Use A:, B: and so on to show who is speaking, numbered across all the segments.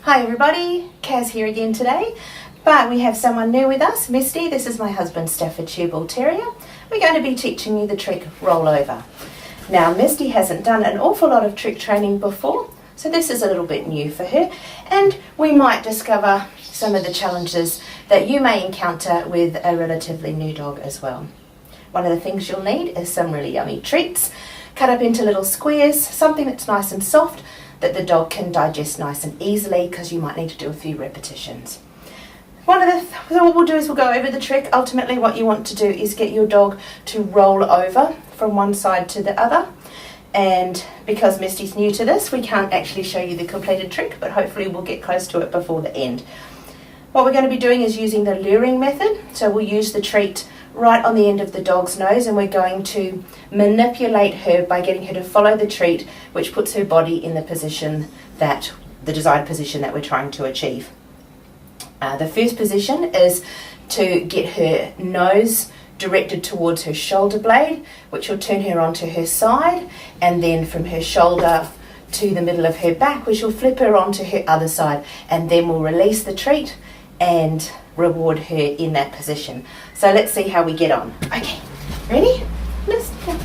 A: Hi everybody, Kaz here again today, but we have someone new with us, Misty. This is my husband, Staffordshire Bull Terrier. We're going to be teaching you the trick rollover. Now Misty hasn't done an awful lot of trick training before, so this is a little bit new for her, and we might discover some of the challenges that you may encounter with a relatively new dog as well. One of the things you'll need is some really yummy treats, cut up into little squares, something that's nice and soft, that the dog can digest nice and easily, because you might need to do a few repetitions. So what we'll do is we'll go over the trick. Ultimately what you want to do is get your dog to roll over from one side to the other, and because Misty's new to this, we can't actually show you the completed trick, but hopefully we'll get close to it before the end. What we're going to be doing is using the luring method, so we'll use the treat right on the end of the dog's nose, and we're going to manipulate her by getting her to follow the treat, which puts her body in the desired position that we're trying to achieve. The first position is to get her nose directed towards her shoulder blade, which will turn her onto her side, and then from her shoulder to the middle of her back, which will flip her onto her other side, and then we'll release the treat and reward her in that position. So let's see how we get on. Okay, ready? Let's go.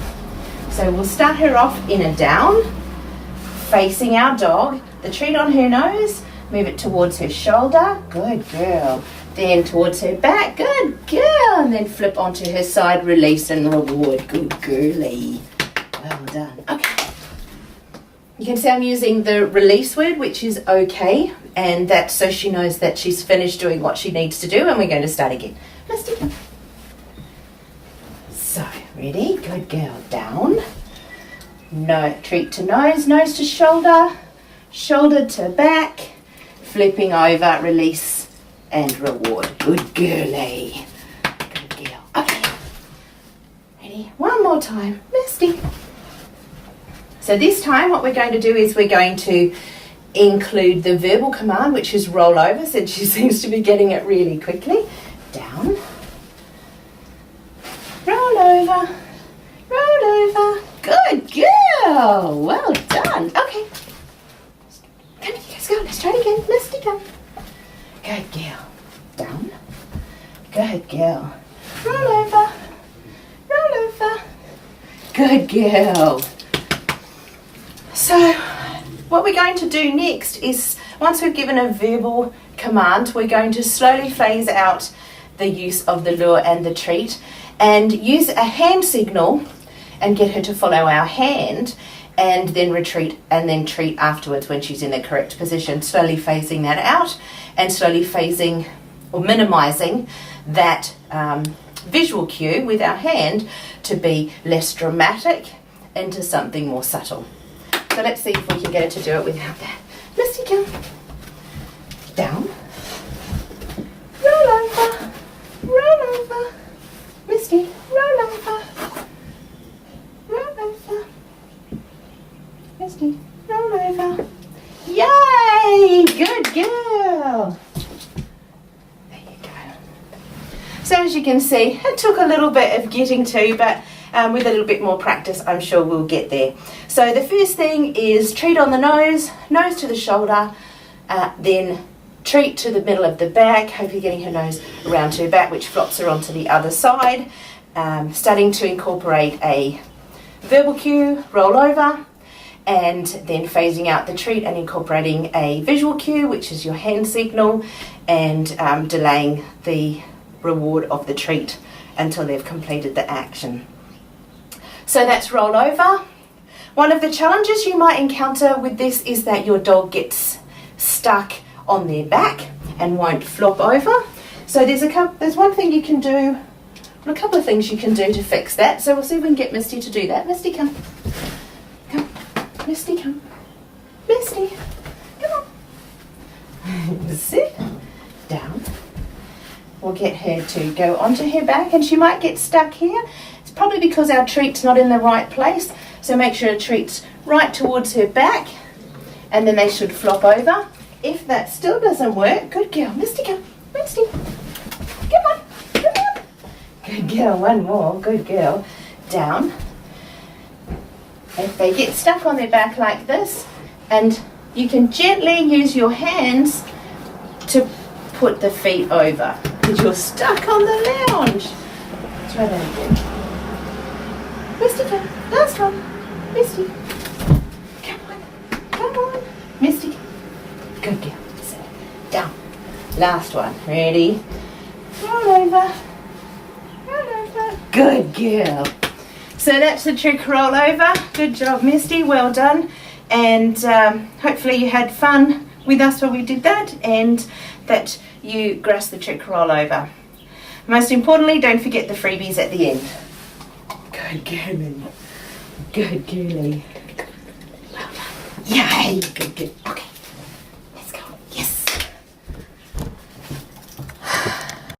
A: So we'll start her off in a down, facing our dog, the treat on her nose, move it towards her shoulder, good girl. Then towards her back, good girl. And then flip onto her side, release and reward, good girly. Well done. Okay. You can see I'm using the release word, which is okay, and that's so she knows that she's finished doing what she needs to do, and we're going to start again. Misty. So, ready? Good girl. Down. No, treat to nose, nose to shoulder, shoulder to back, flipping over, release and reward. Good girly. Good girl. Okay. Ready? One more time. Misty. So this time what we're going to do is we're going to include the verbal command, which is roll over, since she seems to be getting it really quickly. Down. Roll over. Roll over. Good girl. Well done. Okay. Come on, let's go. Let's try it again. Misty, come. Good girl. Down. Good girl. Roll over. Roll over. Good girl. So what we're going to do next is, once we've given a verbal command, we're going to slowly phase out the use of the lure and the treat, and use a hand signal and get her to follow our hand, and then retreat and then treat afterwards when she's in the correct position, slowly phasing that out and slowly phasing or minimizing that visual cue with our hand to be less dramatic into something more subtle. So let's see if we can get her to do it without that. Misty, come. Down. Roll over. Roll over. Misty, roll over. Roll over. Misty, roll over. Yay! Good girl. There you go. So as you can see, it took a little bit of getting to, but with a little bit more practice, I'm sure we'll get there. So the first thing is treat on the nose, nose to the shoulder, then treat to the middle of the back. Hope you're getting her nose around to her back, which flops her onto the other side. Starting to incorporate a verbal cue, roll over, and then phasing out the treat and incorporating a visual cue, which is your hand signal, and delaying the reward of the treat until they've completed the action. So that's roll over. One of the challenges you might encounter with this is that your dog gets stuck on their back and won't flop over. So there's one thing you can do, a couple of things you can do to fix that. So we'll see if we can get Misty to do that. Misty, come. Come. Misty, come. Misty, come on. Sit. Down. We'll get her to go onto her back, and she might get stuck here. It's probably because our treat's not in the right place, so make sure the treat's right towards her back, and then they should flop over. If that still doesn't work, good girl. Misty, come. Misty, come on. Come on. Good girl. One more. Good girl. Down. If they get stuck on their back like this, and you can gently use your hands to put the feet over because you're stuck on the lounge. Try that again. Misty, come. Last one. Misty. Come on. Come on. Misty. Good girl. Sit down. Last one. Ready? Roll over. Roll over. Good girl. So that's the trick roll over. Good job, Misty. Well done. And hopefully you had fun with us when we did that, and that you grasped the trick roll over. Most importantly, don't forget the freebies at the end. Good girlie. Good girlie. Well done. Yay. Good, good. Okay.